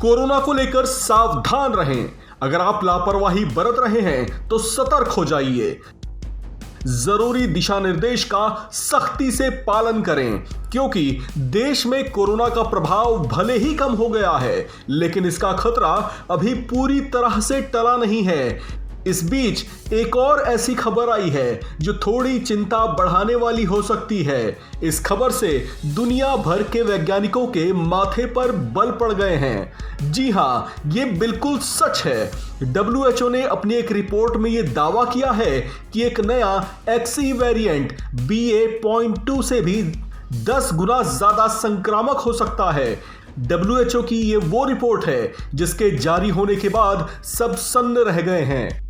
Corona को लेकर सावधान रहें। अगर आप लापरवाही बरत रहे हैं तो सतर्क हो जाइए। जरूरी दिशा निर्देश का सख्ती से पालन करें, क्योंकि देश में कोरोना का प्रभाव भले ही कम हो गया है, लेकिन इसका खतरा अभी पूरी तरह से टला नहीं है। इस बीच एक और ऐसी खबर आई है जो थोड़ी चिंता बढ़ाने वाली हो सकती है। इस खबर से दुनिया भर के वैज्ञानिकों के माथे पर बल पड़ गए हैं। जी हां, ये बिल्कुल सच है। WHO ने अपनी एक रिपोर्ट में ये दावा किया है कि एक नया XE वेरिएंट BA.2 से भी 10 गुना ज्यादा संक्रामक हो सकता है। WHO की ये वो रिपोर्ट है जिसके जारी होने के बाद सब सन्न रह गए हैं।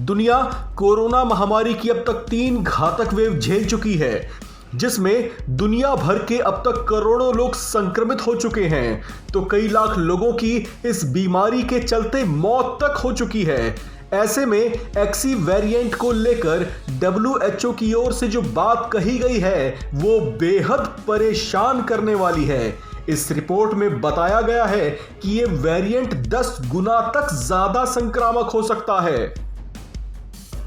दुनिया कोरोना महामारी की अब तक 3 घातक वेव झेल चुकी है, जिसमें दुनिया भर के अब तक करोड़ों लोग संक्रमित हो चुके हैं, तो कई लाख लोगों की इस बीमारी के चलते मौत तक हो चुकी है। ऐसे में XE वेरिएंट को लेकर WHO की ओर से जो बात कही गई है वो बेहद परेशान करने वाली है। इस रिपोर्ट में बताया गया है कि ये वेरिएंट 10 गुना तक ज्यादा संक्रामक हो सकता है।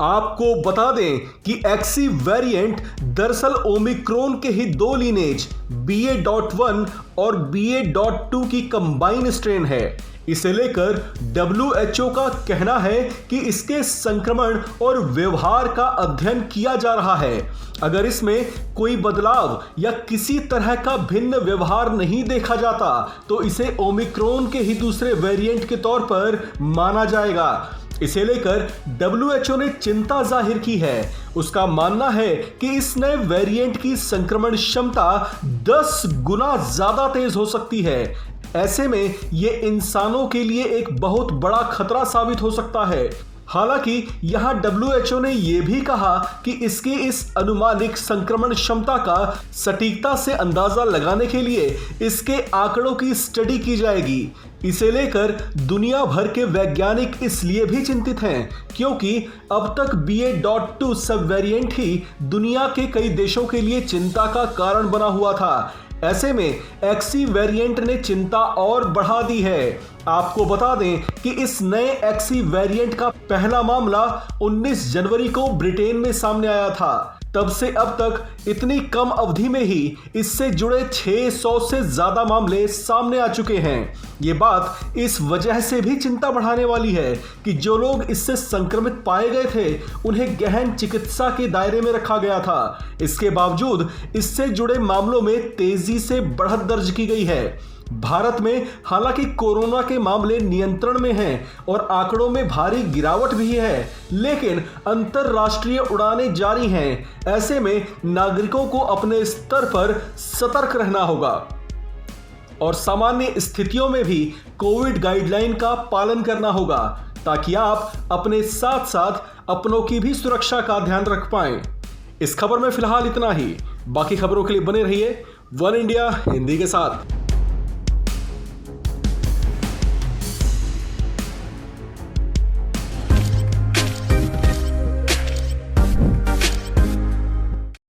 आपको बता दें कि XE वेरिएंट दरअसल ओमिक्रॉन के ही 2 लीनेज BA.1 और BA.2 की कंबाइन स्ट्रेन है। इसे लेकर WHO का कहना है कि इसके संक्रमण और व्यवहार का अध्ययन किया जा रहा है। अगर इसमें कोई बदलाव या किसी तरह का भिन्न व्यवहार नहीं देखा जाता तो इसे ओमिक्रॉन के ही दूसरे वेरिएंट के तौर पर माना जाएगा। इसे लेकर WHO ने चिंता जाहिर की है। उसका मानना है कि इस नए वेरिएंट की संक्रमण क्षमता 10 गुना ज्यादा तेज हो सकती है। ऐसे में ये इंसानों के लिए एक बहुत बड़ा खतरा साबित हो सकता है। हालांकि यहां WHO ने यह भी कहा कि इसकी इस अनुमानित संक्रमण क्षमता का सटीकता से अंदाजा लगाने के लिए इसके आंकड़ों की स्टडी की जाएगी। इसे लेकर दुनिया भर के वैज्ञानिक इसलिए भी चिंतित हैं क्योंकि अब तक BA.2 सब वेरिएंट ही दुनिया के कई देशों के लिए चिंता का कारण बना हुआ था। ऐसे में XE वेरिएंट ने चिंता और बढ़ा दी है। आपको बता दें कि इस नए XE वेरिएंट का पहला मामला 19 जनवरी को ब्रिटेन में सामने आया था। तब से अब तक इतनी कम अवधि में ही इससे जुड़े 600 से ज्यादा मामले सामने आ चुके हैं। ये बात इस वजह से भी चिंता बढ़ाने वाली है कि जो लोग इससे संक्रमित पाए गए थे उन्हें गहन चिकित्सा के दायरे में रखा गया था। इसके बावजूद इससे जुड़े मामलों में तेजी से बढ़त दर्ज की गई है। भारत में हालांकि कोरोना के मामले नियंत्रण में हैं और आंकड़ों में भारी गिरावट भी है, लेकिन अंतरराष्ट्रीय उड़ानें जारी हैं। ऐसे में नागरिकों को अपने स्तर पर सतर्क रहना होगा और सामान्य स्थितियों में भी कोविड गाइडलाइन का पालन करना होगा, ताकि आप अपने साथ साथ अपनों की भी सुरक्षा का ध्यान रख पाएं। इस खबर में फिलहाल इतना ही। बाकी खबरों के लिए बने रहिए वन इंडिया हिंदी के साथ।